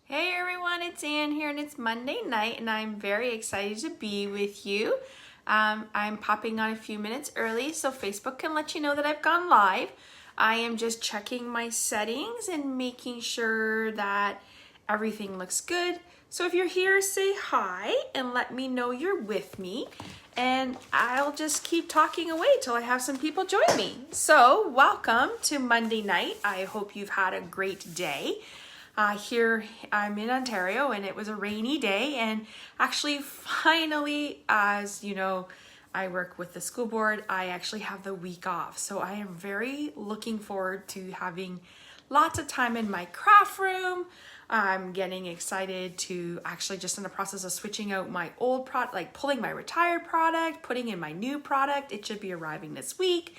Hey everyone, it's Ann here and it's Monday night and I'm very excited to be with you. I'm popping on a few minutes early so Facebook can let you know that I've gone live. I am just checking my settings and making sure that everything looks good. So if you're here, say hi and let me know you're with me. And I'll just keep talking away till I have some people join me. So welcome to Monday night. I hope you've had a great day. Here I'm in Ontario and it was a rainy day, and actually finally, as you know, I work with the school board, I actually have the week off. So I am very looking forward to having lots of time in my craft room. I'm getting excited to actually just in the process of switching out my old product, like pulling my retired product, putting in my new product. It should be arriving this week.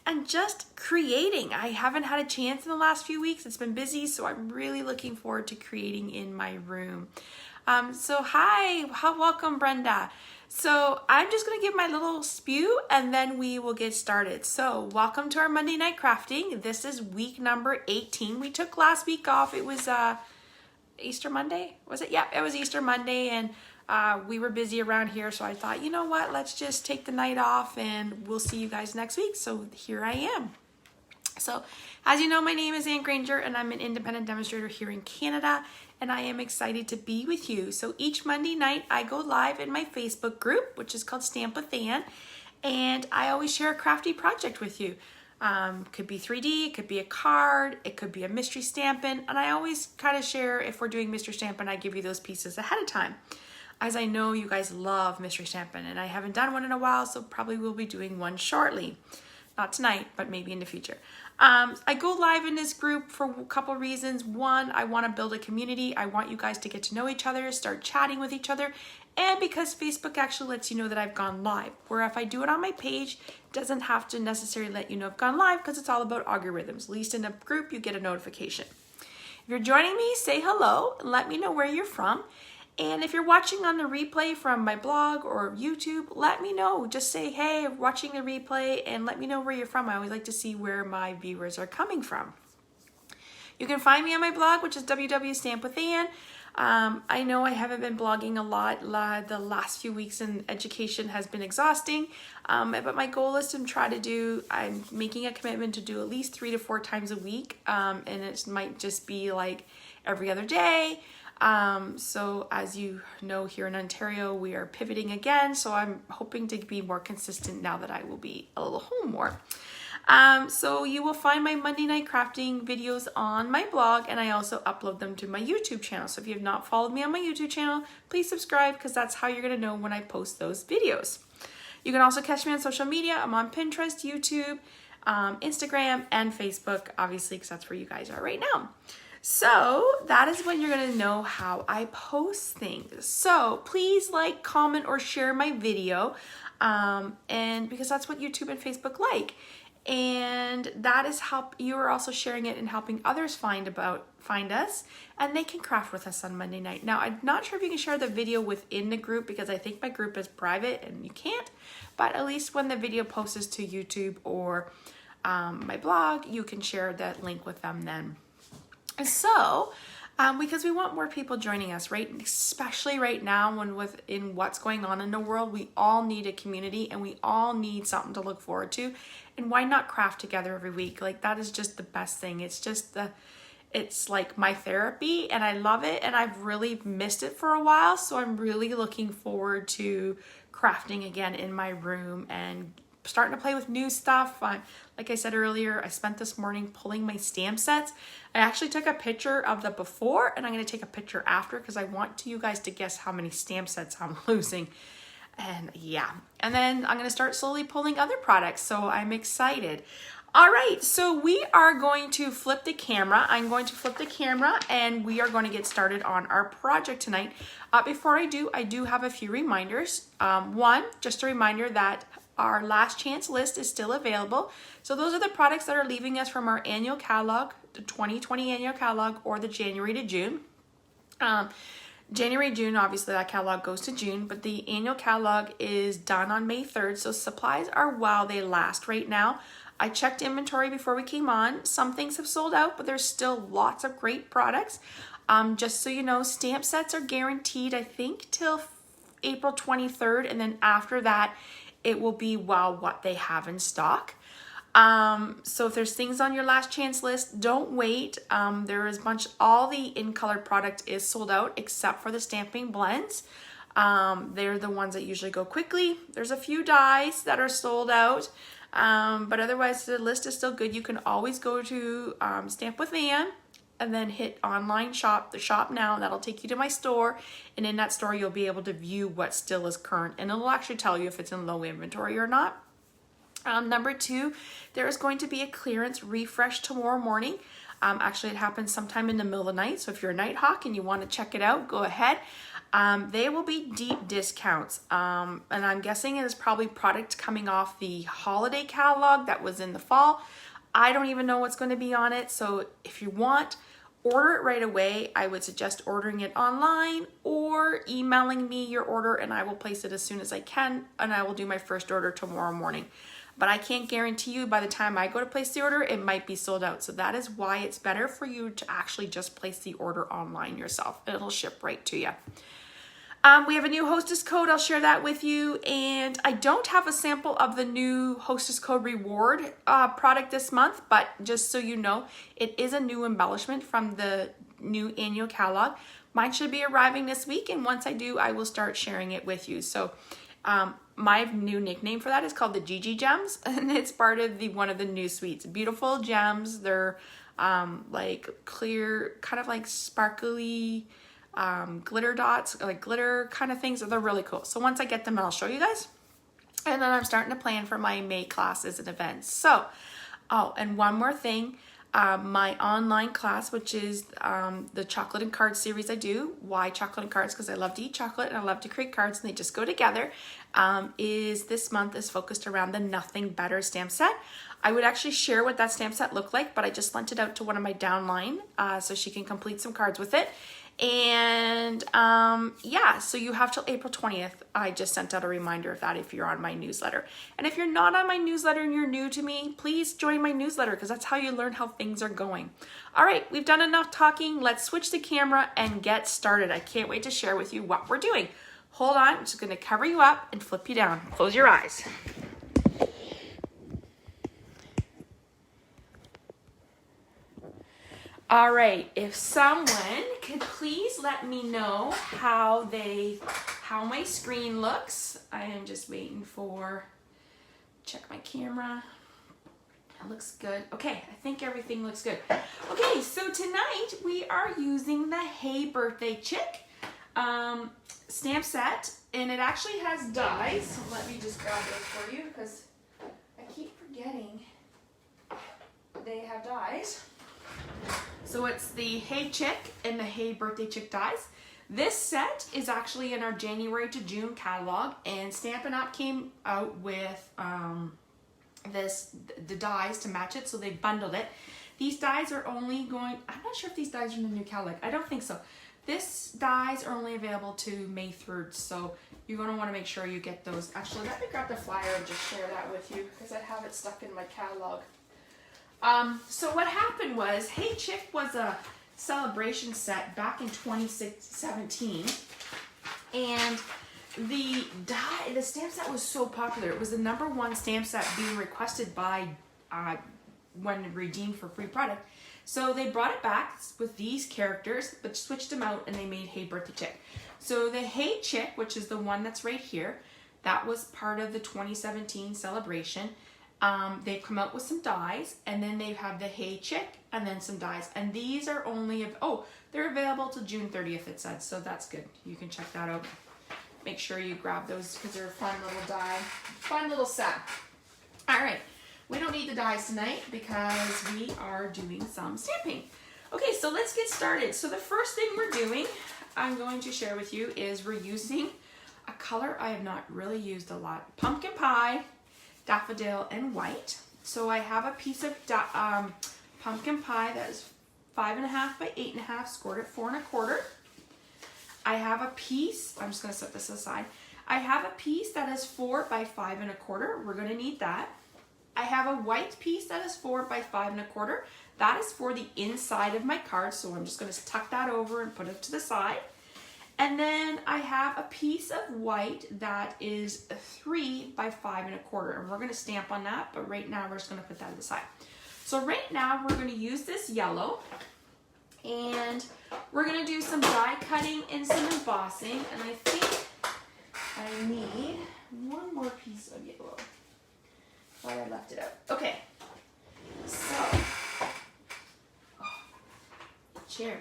And just creating. I haven't had a chance in the last few weeks. It's been busy, so I'm really looking forward to creating in my room. So hi, welcome Brenda. So I'm just gonna give my little spew and then we will get started. So welcome to our Monday night crafting. This is week number 18. We took last week off. It was Easter Monday, was it? Yeah, it was Easter Monday, and we were busy around here, so I thought, you know what, let's just take the night off and we'll see you guys next week. So here I am. So as you know, my name is Ann Granger and I'm an independent demonstrator here in Canada, and I am excited to be with you. So each Monday night I go live in my Facebook group, which is called Stamp with Ann, and I always share a crafty project with you. Could be 3D, it could be a card, it could be a mystery Stampin', and I always kind of share, if we're doing mystery Stampin', I give you those pieces ahead of time, as I know you guys love mystery Stampin', and I haven't done one in a while, so probably will be doing one shortly. Not tonight, but maybe in the future. I go live in this group for a couple reasons. One, I want to build a community. I want you guys to get to know each other, start chatting with each other, and because Facebook actually lets you know that I've gone live. Where if I do it on my page, it doesn't have to necessarily let you know I've gone live, because it's all about algorithms. At least in a group, you get a notification. If you're joining me, say hello and let me know where you're from. And if you're watching on the replay from my blog or YouTube, let me know. Just say, hey, I'm watching the replay, and let me know where you're from. I always like to see where my viewers are coming from. You can find me on my blog, which is www.stampwithann. I know I haven't been blogging a lot. The last few weeks in education has been exhausting, but my goal is to try to do, I'm making a commitment to do at least 3 to 4 times a week, and it might just be like every other day. So as you know, here in Ontario, we are pivoting again. So I'm hoping to be more consistent now that I will be a little home more. So you will find my Monday night crafting videos on my blog, and I also upload them to my YouTube channel. So if you have not followed me on my YouTube channel, please subscribe, because that's how you're going to know when I post those videos. You can also catch me on social media. I'm on Pinterest, YouTube, Instagram, and Facebook, obviously, because that's where you guys are right now. So that is when you're going to know how I post things. So please like, comment, or share my video, and because that's what YouTube and Facebook like. And that is how you are also sharing it and helping others find us, and they can craft with us on Monday night. Now, I'm not sure if you can share the video within the group, because I think my group is private and you can't, but at least when the video posts to YouTube or my blog, you can share that link with them then. So, because we want more people joining us, right? Especially right now, when in what's going on in the world, we all need a community and we all need something to look forward to. And why not craft together every week? Like, that is just the best thing. It's like my therapy, and I love it, and I've really missed it for a while. So I'm really looking forward to crafting again in my room and starting to play with new stuff. Like I said earlier, I spent this morning pulling my stamp sets. I actually took a picture of the before, and I'm going to take a picture after, because I want you guys to guess how many stamp sets I'm losing. And yeah, and then I'm going to start slowly pulling other products, so I'm excited. All right, so we are going to flip the camera. I'm going to flip the camera, and we are going to get started on our project tonight. Before I do have a few reminders. One, just a reminder that our last chance list is still available. So those are the products that are leaving us from our annual catalog, the 2020 annual catalog, or the January to June. January, June, obviously that catalog goes to June, but the annual catalog is done on May 3rd. So supplies are while they last right now. I checked inventory before we came on. Some things have sold out, but there's still lots of great products. Just so you know, stamp sets are guaranteed, I think, till April 23rd, and then after that, it will be what they have in stock. So if there's things on your last chance list, don't wait. There is all the in color product is sold out except for the stamping blends. They're the ones that usually go quickly. There's a few dies that are sold out, but otherwise the list is still good. You can always go to Stamp with Anne and then hit online shop now, and that'll take you to my store. And in that store, you'll be able to view what still is current, and it'll actually tell you if it's in low inventory or not. Number 2, there is going to be a clearance refresh tomorrow morning. Actually, it happens sometime in the middle of the night, so if you're a night hawk and you want to check it out, go ahead. They will be deep discounts, and I'm guessing it is probably product coming off the holiday catalog that was in the fall. I don't even know what's going to be on it, so if you want, order it right away. I would suggest ordering it online or emailing me your order, and I will place it as soon as I can, and I will do my first order tomorrow morning. But I can't guarantee you by the time I go to place the order, it might be sold out. So that is why it's better for you to actually just place the order online yourself. It'll ship right to you. We have a new hostess code. I'll share that with you. And I don't have a sample of the new hostess code reward product this month, but just so you know, it is a new embellishment from the new annual catalog. Mine should be arriving this week, and once I do, I will start sharing it with you. So my new nickname for that is called the Gigi Gems, and it's part of one of the new suites. Beautiful gems. They're like clear, kind of like sparkly glitter dots, like glitter kind of things. They're really cool. So once I get them, I'll show you guys. And then I'm starting to plan for my May classes and events. So, and one more thing. My online class, which is the chocolate and cards series I do. Why chocolate and cards? Because I love to eat chocolate and I love to create cards, and they just go together. This month is focused around the Nothing Better stamp set. I would actually share what that stamp set looked like, but I just lent it out to one of my downline so she can complete some cards with it. And yeah, so you have till April 20th. I just sent out a reminder of that if you're on my newsletter. And if you're not on my newsletter and you're new to me, please join my newsletter, because that's how you learn how things are going. All right, we've done enough talking. Let's switch the camera and get started. I can't wait to share with you what we're doing. Hold on, I'm just gonna cover you up and flip you down. Close your eyes. All right, if someone could please let me know how my screen looks. I am just waiting for, check my camera. It looks good. Okay, I think everything looks good. Okay, so tonight we are using the Hey Birthday Chick stamp set, and it actually has dies. So let me just grab those for you, because I keep forgetting they have dies. So it's the Hey Chick and the Hey Birthday Chick dies. This set is actually in our January to June catalog, and Stampin' Up came out with the dies to match it, so they bundled it. These dies are only going, I'm not sure if these dies are in the new catalog. I don't think so. This dies are only available to May 3rd, so you're going to want to make sure you get those. Actually, let me grab the flyer and just share that with you, because I have it stuck in my catalog. So what happened was, Hey Chick was a celebration set back in 2017, and the stamp set was so popular. It was the #1 stamp set being requested by when redeemed for free product. So they brought it back with these characters, but switched them out, and they made Hey Birthday Chick. So the Hey Chick, which is the one that's right here, that was part of the 2017 celebration. They've come out with some dies, and then they have the Hey Chick, and then some dies. And these are only, they're available till June 30th, it said, so that's good. You can check that out. Make sure you grab those, because they're a fun little die, fun little set. All right, we don't need the dies tonight, because we are doing some stamping. Okay, so let's get started. So the first thing we're doing, I'm going to share with you, is we're using a color I have not really used a lot. Pumpkin Pie, Daffodil, and White. So I have a piece of Pumpkin Pie that is 5.5 by 8.5, scored at 4 1/4. I have a piece, I'm just going to set this aside. I have a piece that is 4 by 5 1/4. We're going to need that. I have a white piece that is 4 by 5 1/4. That is for the inside of my card, so I'm just going to tuck that over and put it to the side. And then I have a piece of white that is 3 by 5 1/4, and we're going to stamp on that, but right now we're just going to put that to the side. So right now we're going to use this yellow, and we're going to do some die cutting and some embossing, and I think I need one more piece of yellow. Why I left it out. Okay, so, chair.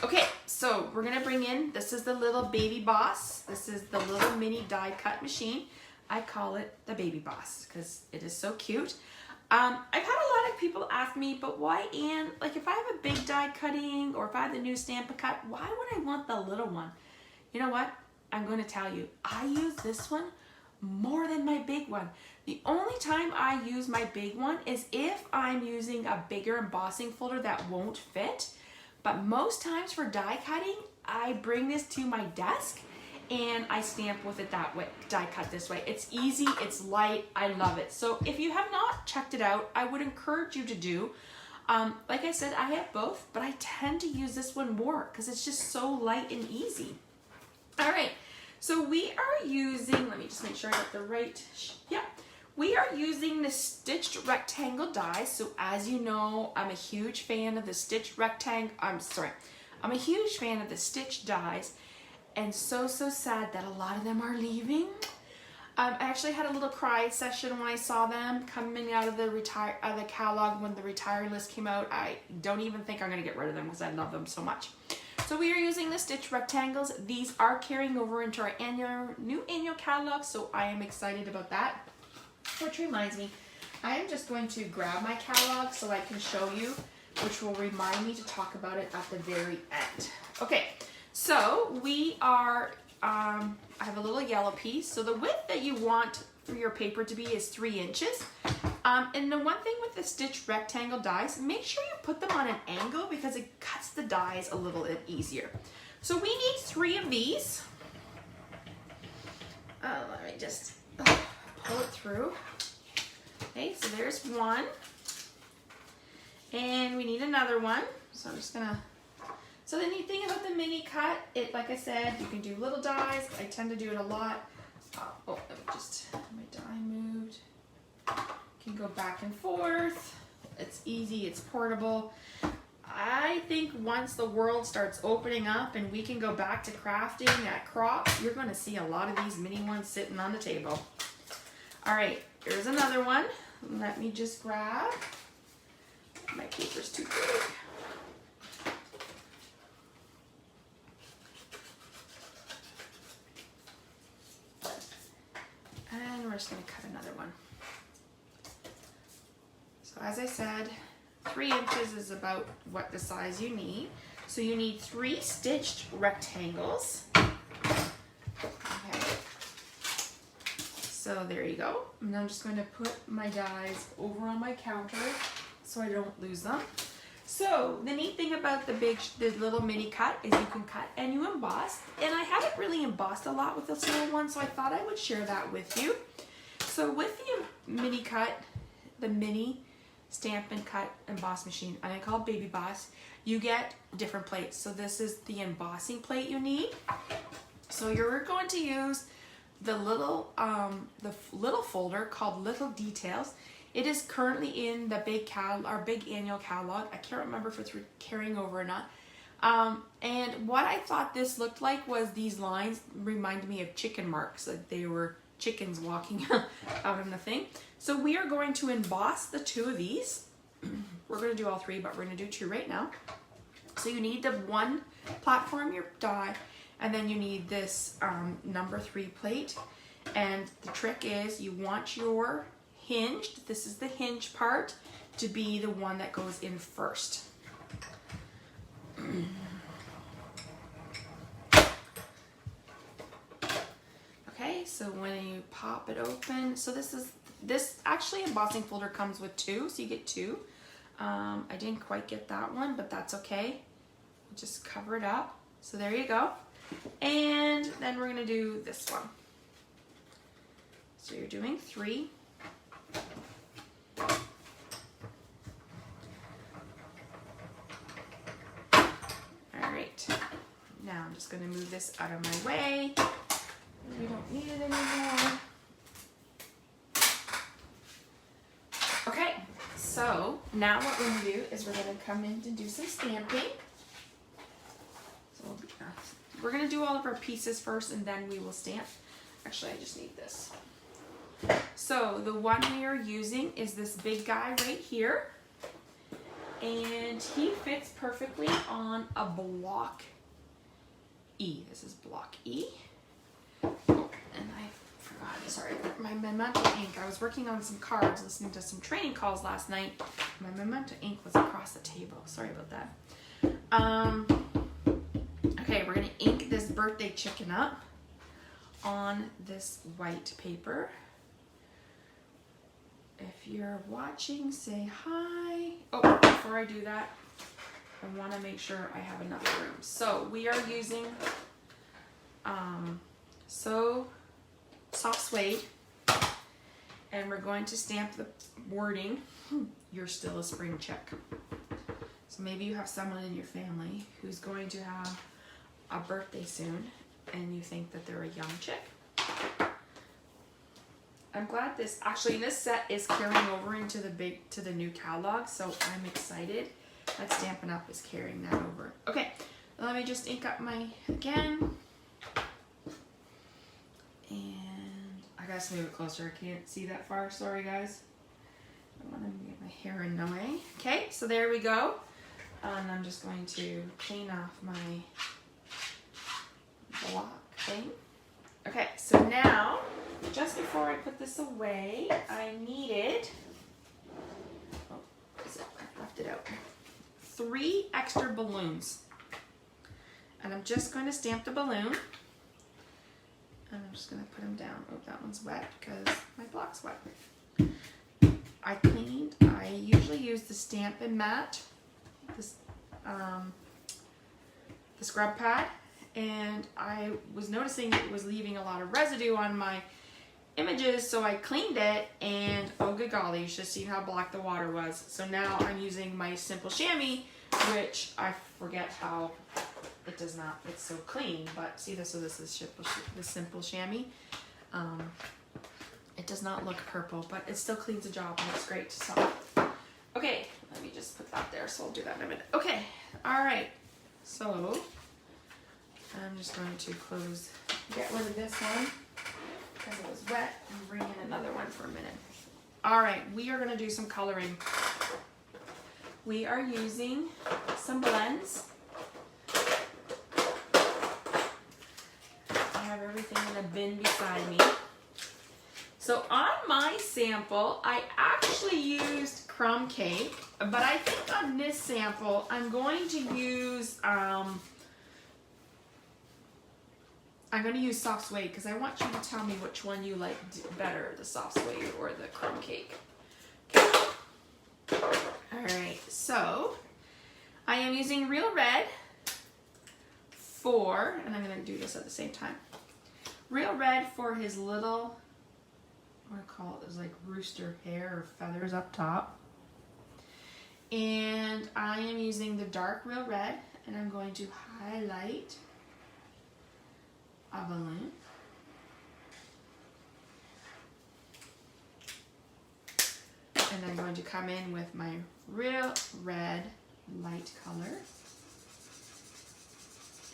Okay, so we're gonna bring in, this is the little Baby Boss. This is the little mini die cut machine. I call it the Baby Boss because it is so cute. I've had a lot of people ask me, but why, Anne, like if I have a big die cutting or if I have the new Stampin' Cut, why would I want the little one? You know what? I'm going to tell you, I use this one more than my big one. The only time I use my big one is if I'm using a bigger embossing folder that won't fit. But most times for die cutting, I bring this to my desk and I stamp with it that way, die cut this way. It's easy, it's light, I love it. So if you have not checked it out, I would encourage you to do. Like I said, I have both, but I tend to use this one more because it's just so light and easy. All right, so we are using, let me just make sure I got the right, yeah. We are using the stitched rectangle dies. So as you know, I'm a huge fan of the stitched rectangle, I'm a huge fan of the stitched dies, and so sad that a lot of them are leaving. I actually had a little cry session when I saw them coming out of the catalog when the retiree list came out. I don't even think I'm gonna get rid of them because I love them so much. So we are using the stitched rectangles. These are carrying over into our new annual catalog, so I am excited about that. Which reminds me, I am just going to grab my catalog so I can show you, which will remind me to talk about it at the very end. Okay, so we are, I have a little yellow piece. So the width that you want for your paper to be is 3 inches. And the one thing with the stitched rectangle dies, make sure you put them on an angle because it cuts the dies a little bit easier. So we need 3 of these. Let me just pull it through. Okay, so there's one. And we need another one. So I'm just gonna, so the neat thing about the mini cut, it, like I said, you can do little dies. I tend to do it a lot. Oh, let me just, my die moved. Can go back and forth. It's easy, it's portable. I think once the world starts opening up and we can go back to crafting at Crop, you're gonna see a lot of these mini ones sitting on the table. All right, here's another one. Let me just grab. My paper's too big. And we're just gonna cut another one. So as I said, 3 inches is about what the size you need. So you need 3 stitched rectangles. Okay. So there you go. And I'm just going to put my dies over on my counter so I don't lose them. So the neat thing about the little mini cut is you can cut and you emboss. And I haven't really embossed a lot with this little one, so I thought I would share that with you. So with the mini cut, the mini Stampin' Cut Emboss machine, and I call it Baby Boss, you get different plates. So this is the embossing plate you need. So you're going to use the little folder called Little Details. It is currently in the our big annual catalog. I can't remember if it's carrying over or not. And what I thought this looked like was these lines reminded me of chicken marks, like they were chickens walking out on the thing. So we are going to emboss the 2 of these. We're going to do all 3, but we're going to do 2 right now. So you need the one platform, your die, and then you need this number 3 plate. And the trick is you want your hinged, this is the hinge part, to be the one that goes in first. Okay, so when you pop it open, so this actually embossing folder comes with 2, so you get 2. I didn't quite get that one, but that's okay. Just cover it up. So there you go. And then we're gonna do this one. So you're doing 3. Now I'm just going to move this out of my way. We don't need it anymore. Okay, so now what we're going to do is we're going to come in and do some stamping. So we're going to do all of our pieces first and then we will stamp. Actually, I just need this. So the one we are using is this big guy right here. And he fits perfectly on a block E. This is block E. Oh, and I forgot, sorry, my Memento Ink. I was working on some cards, listening to some training calls last night. My Memento Ink was across the table. Sorry about that. Okay, we're gonna ink this birthday chicken up on this white paper. If you're watching, say hi. Oh, before I do that, I want to make sure I have enough room. So we are using soft suede, and we're going to stamp the wording, "You're still a spring chick." So maybe you have someone in your family who's going to have a birthday soon, and you think that they're a young chick. I'm glad this set is carrying over into the new catalog, so I'm excited that Stampin' Up is carrying that over. Okay, let me just ink up again. And I gotta move it closer. I can't see that far. Sorry, guys. I want to get my hair in the way. Okay, so there we go. And I'm just going to clean off my block thing. Okay, so now, just before I put this away, I needed, I left it out, 3 extra balloons. And I'm just going to stamp the balloon. And I'm just going to put them down. Oh, that one's wet because my block's wet. I usually use the Stampin' mat, the scrub pad. And I was noticing it was leaving a lot of residue on my images, so I cleaned it, and oh good golly, you should see how black the water was. So now I'm using my simple chamois, which I forget how it does not, it's so clean, but see this, so this is the simple chamois. It does not look purple, but it still cleans the job and it's great. So, okay, let me just put that there, so I'll do that in a minute. Okay, all right, so I'm just going to get rid of this one because it was wet, and bring in another one for a minute. All right, we are going to do some coloring. We are using some blends. I have everything in a bin beside me. So on my sample, I actually used crumb cake, but I think on this sample, I'm going to use soft suede because I want you to tell me which one you like better, the soft suede or the crumb cake. Okay. All right, so I am using Real Red and I'm going to do this at the same time. Real Red for his little, what do I call it? There's like rooster hair or feathers up top. And I am using the dark Real Red, and I'm going to highlight a balloon. And I'm going to come in with my Real Red light color.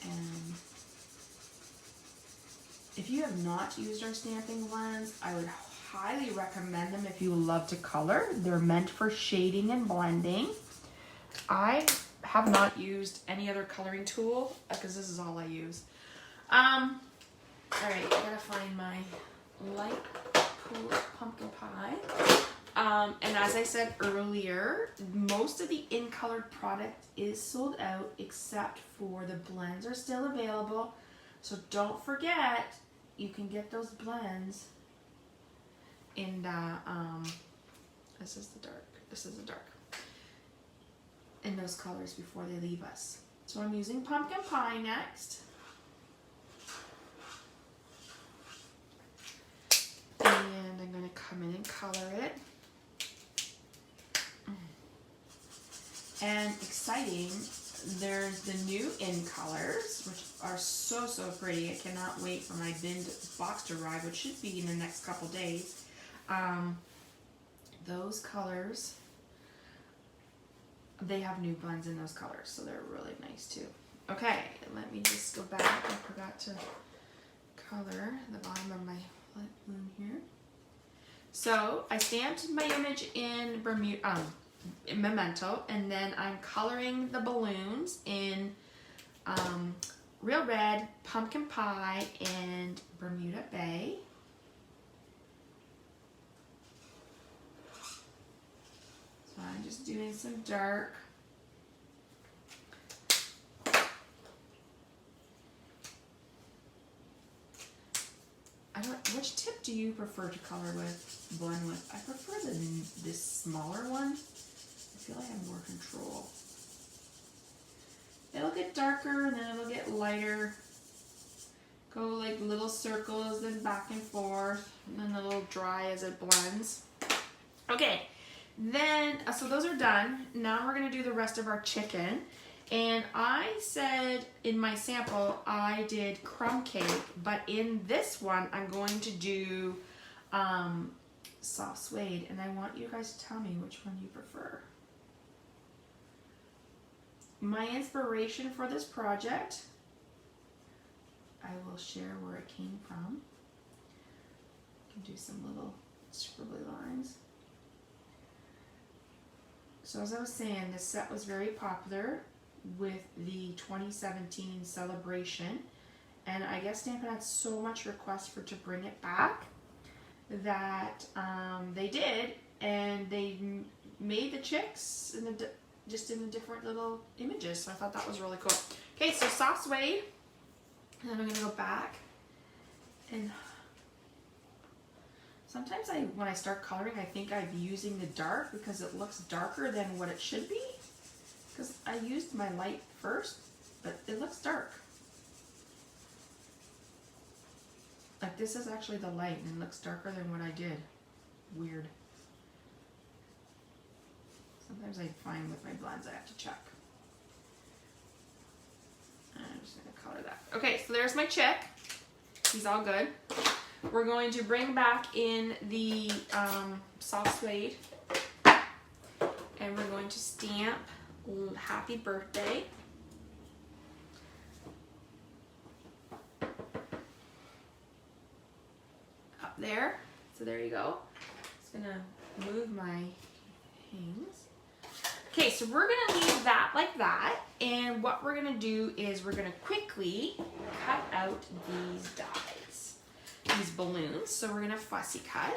And if you have not used our stamping blends, I would highly recommend them if you love to color. They're meant for shading and blending. I have not used any other coloring tool because this is all I use. All right, I gotta find my light pumpkin pie. And as I said earlier, most of the in-colored product is sold out except for the blends are still available. So don't forget, you can get those blends in the, this is the dark, in those colors before they leave us. So I'm using pumpkin pie next. And I'm going to come in and color it. And exciting, there's the new in colors, which are so, so pretty. I cannot wait for my binned box to arrive, which should be in the next couple days. Those colors, they have new blends in those colors, so they're really nice too. Okay, let me just go back. I forgot to color the bottom of my light balloon here. So I stamped my image in Bermuda, in Memento, and then I'm coloring the balloons in Real Red, Pumpkin Pie, and Bermuda Bay. So I'm just doing some dark. Which tip do you prefer to color with, blend with? I prefer this smaller one. I feel like I have more control. It'll get darker and then it'll get lighter. Go like little circles, then back and forth, and then it'll dry as it blends. Okay, then, so those are done. Now we're gonna do the rest of our chicken. And I said in my sample, I did crumb cake, but in this one, I'm going to do soft suede, and I want you guys to tell me which one you prefer. My inspiration for this project, I will share where it came from. I can do some little scribbly lines. So as I was saying, this set was very popular with the 2017 celebration, and I guess Stampin' had so much request for to bring it back that they did, and they made the chicks in the just in the different little images. So I thought that was really cool. Okay, so soft suede, and then I'm gonna go back, and sometimes when I start coloring, I think I'm using the dark because it looks darker than what it should be. Because I used my light first, but it looks dark. Like this is actually the light and it looks darker than what I did. Weird. Sometimes I find with my blends I have to check. I'm just gonna color that. Okay, so there's my chick. He's all good. We're going to bring back in the soft suede, and we're going to stamp happy birthday. Up there. So there you go. Just gonna move my hands. Okay, so we're gonna leave that like that, and what we're gonna do is we're gonna quickly cut out these dies, these balloons. So we're gonna fussy cut.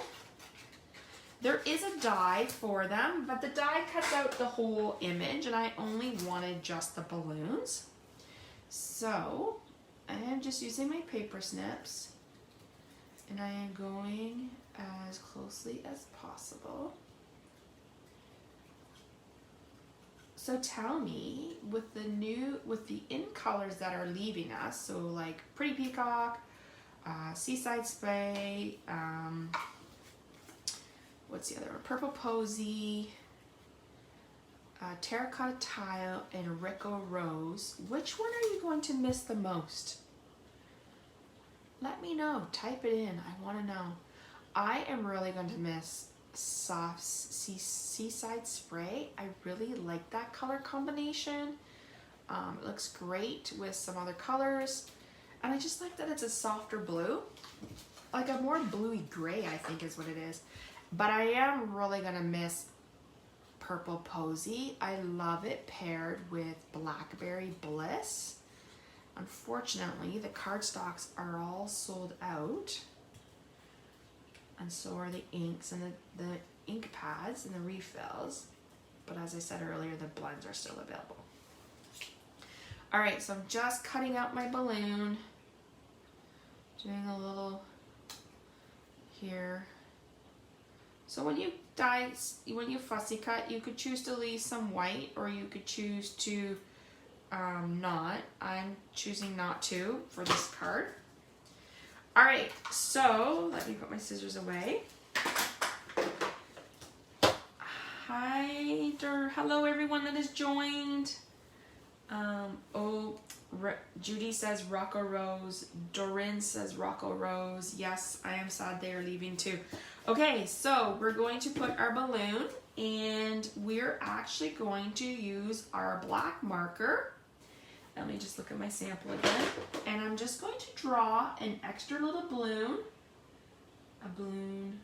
There is a die for them, but the die cuts out the whole image, and I only wanted just the balloons. So I am just using my paper snips, and I am going as closely as possible. So tell me, with the in colors that are leaving us, so like Pretty Peacock, Seaside Spray, what's the other one? Purple Posy, Terracotta Tile, and Rico Rose. Which one are you going to miss the most? Let me know. Type it in. I want to know. I am really going to miss Soft Seaside Spray. I really like that color combination. It looks great with some other colors. And I just like that it's a softer blue. Like a more bluey gray, I think is what it is. But I am really gonna miss Purple Posy. I love it paired with Blackberry Bliss. Unfortunately, the cardstocks are all sold out. And so are the inks and the ink pads and the refills. But as I said earlier, the blends are still available. All right, so I'm just cutting out my balloon. Doing a little here. So when you fussy cut, you could choose to leave some white, or you could choose to not. I'm choosing not to for this card. All right, so let me put my scissors away. Hello everyone that has joined. Judy says Rocco Rose. Dorin says Rocco Rose. Yes, I am sad they are leaving too. Okay, so we're going to put our balloon, and we're actually going to use our black marker. Let me just look at my sample again. And I'm just going to draw an extra little balloon. A balloon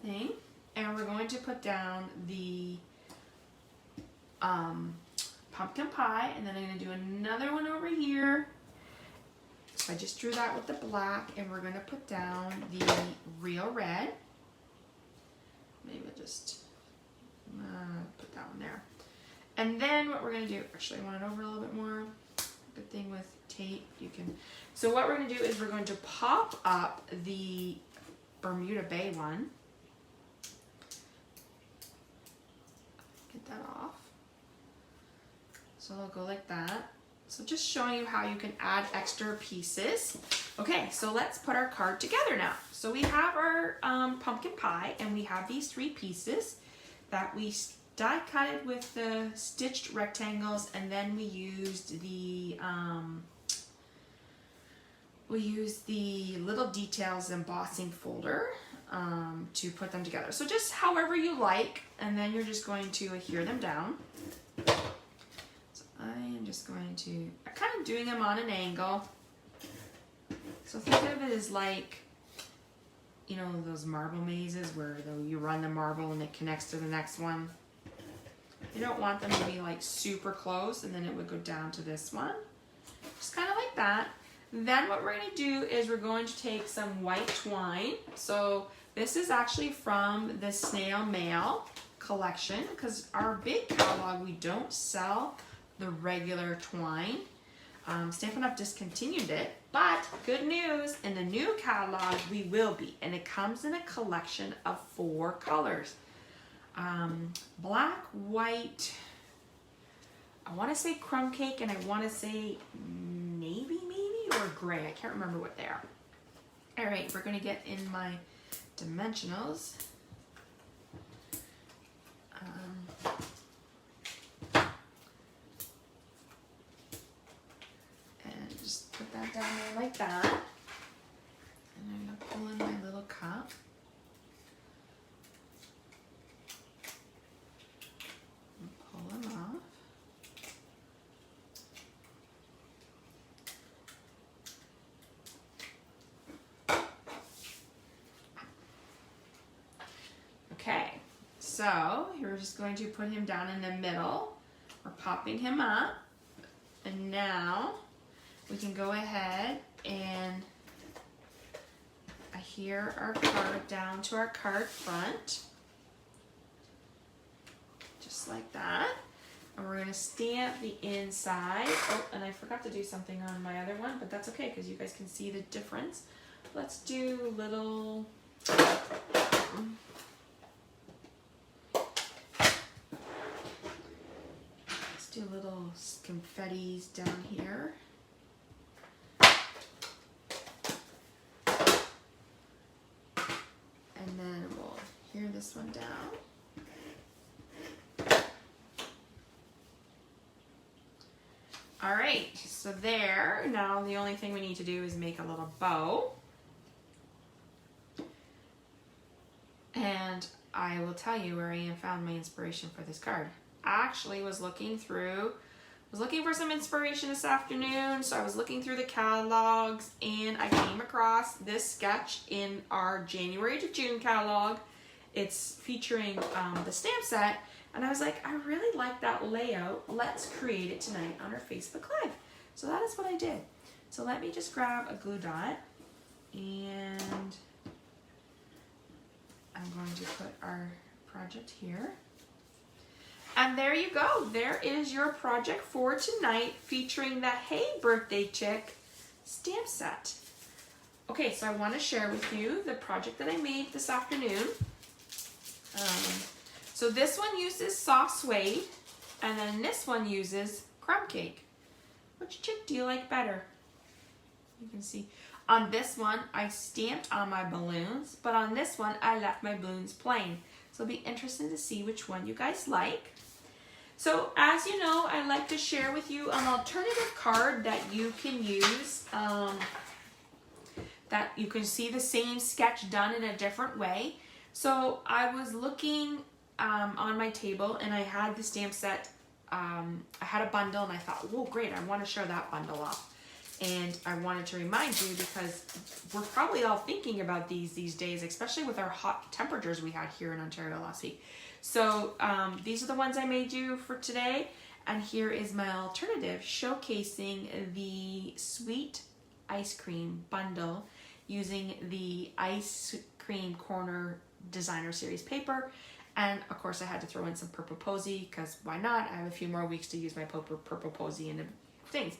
thing. And we're going to put down the pumpkin pie, and then I'm going to do another one over here. So I just drew that with the black, and we're going to put down the real red. Maybe we'll just put that one there. And then what we're going to do, actually I want it over a little bit more. Good thing with tape, you can. So what we're going to do is we're going to pop up the Bermuda Bay one. Get that off. So it'll go like that. So just showing you how you can add extra pieces. Okay, so let's put our card together now. So we have our pumpkin pie, and we have these 3 pieces that we die cutted with the stitched rectangles, and then we used the little details embossing folder to put them together. So just however you like, and then you're just going to adhere them down. So I am just going to, I'm kind of doing them on an angle. So think of it as like, you know, those marble mazes where you run the marble and it connects to the next one. You don't want them to be like super close, and then it would go down to this one. Just kind of like that. Then what we're going to do is we're going to take some white twine. So this is actually from the snail mail collection, because our big catalog, we don't sell the regular twine. Stampin' Up! Discontinued it, but good news, in the new catalog we will be, and it comes in a collection of 4 colors. Black, white, I want to say crumb cake, and I want to say navy maybe, or gray. I can't remember what they are. All right, we're going to get in my dimensionals. And just put that down there like that. And I'm going to pull in my little cup. And pull them off. Okay, so we're just going to put him down in the middle. We're popping him up, and now we can go ahead and adhere our card down to our card front, just like that. And we're going to stamp the inside. Oh, and I forgot to do something on my other one, but that's okay because you guys can see the difference. Let's do little... do little confettis down here. And then we'll adhere this one down. All right, so there. Now the only thing we need to do is make a little bow. And I will tell you where I found my inspiration for this card. Actually was looking for some inspiration this afternoon, so I was looking through the catalogs, and I came across this sketch in our January to June catalog. It's featuring the stamp set, and I was like, I really like that layout. Let's create it tonight on our Facebook Live. So that is what I did. So let me just grab a glue dot, and I'm going to put our project here. And there you go. There is your project for tonight, featuring the Hey Birthday Chick stamp set. Okay, so I want to share with you the project that I made this afternoon. So this one uses soft suede, and then this one uses crumb cake. Which chick do you like better? You can see on this one I stamped on my balloons, but on this one I left my balloons plain. So it'll be interesting to see which one you guys like. So as you know, I like to share with you an alternative card that you can use, that you can see the same sketch done in a different way. So I was looking on my table and I had the stamp set, I had a bundle and I thought, oh great, I want to show that bundle off. And I wanted to remind you because we're probably all thinking about these days, especially with our hot temperatures we had here in Ontario last week. So these are the ones I made you for today. And here is my alternative showcasing the sweet ice cream bundle using the ice cream corner designer series paper. And of course I had to throw in some purple posy because why not? I have a few more weeks to use my purple posy and things.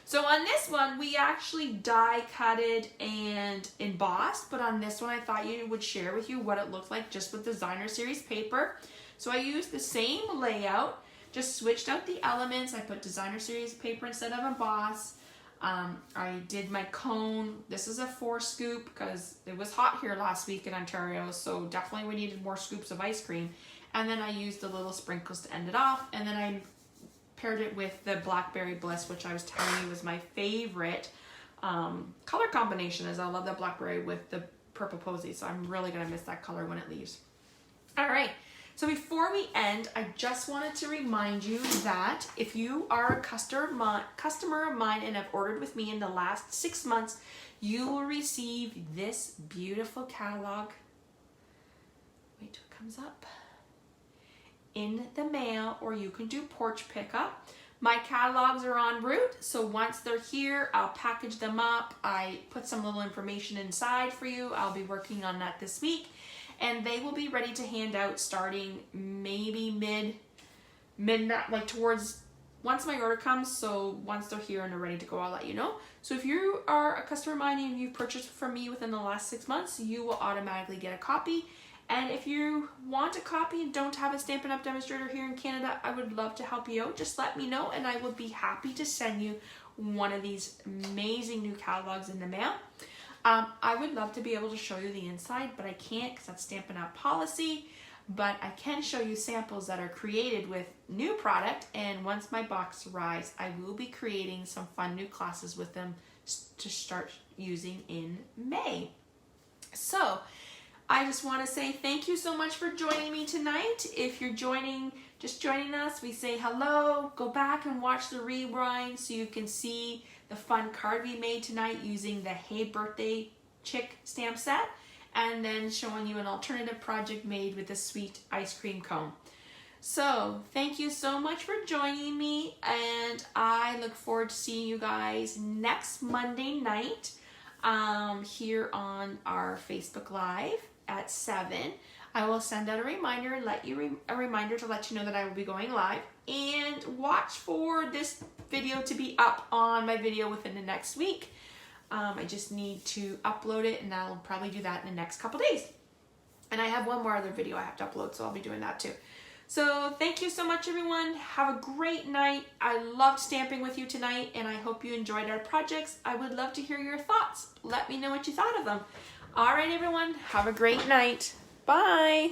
So on this one, we actually die cutted and embossed, but on this one, I thought you would share with you what it looked like just with designer series paper. So I used the same layout, just switched out the elements. I put designer series paper instead of emboss. I did my cone. This is a 4 scoop because it was hot here last week in Ontario, so definitely we needed more scoops of ice cream. And then I used the little sprinkles to end it off, and then I paired it with the Blackberry Bliss, which I was telling you was my favorite color combination, as I love that Blackberry with the purple posy, so I'm really gonna miss that color when it leaves. All right, so before we end, I just wanted to remind you that if you are a customer of mine and have ordered with me in the last 6 months, you will receive this beautiful catalog. Wait till it comes up. In the mail, or you can do porch pickup. My catalogs are en route, so once they're here, I'll package them up. I put some little information inside for you. I'll be working on that this week, and they will be ready to hand out starting maybe midnight, like towards once my order comes. So once they're here and they're ready to go, I'll let you know. So if you are a customer of mine and you've purchased from me within the last 6 months, you will automatically get a copy. And if you want a copy and don't have a Stampin' Up! Demonstrator here in Canada, I would love to help you out. Just let me know and I would be happy to send you one of these amazing new catalogs in the mail. I would love to be able to show you the inside, but I can't because that's Stampin' Up! Policy. But I can show you samples that are created with new product, and once my box arrives, I will be creating some fun new classes with them to start using in May. So I just want to say thank you so much for joining me tonight. If you're just joining us, we say hello. Go back and watch the rewind so you can see the fun card we made tonight using the Hey Birthday Chick stamp set, and then showing you an alternative project made with the sweet ice cream cone. So thank you so much for joining me, and I look forward to seeing you guys next Monday night here on our Facebook Live at 7. I will send out a reminder and a reminder to let you know that I will be going live, and watch for this video to be up on my video within the next week. I just need to upload it, and I'll probably do that in the next couple days. And I have one more other video I have to upload, so I'll be doing that too. So thank you so much, everyone. Have a great night. I loved stamping with you tonight, and I hope you enjoyed our projects. I would love to hear your thoughts. Let me know what you thought of them. All right, everyone, have a great night. Bye.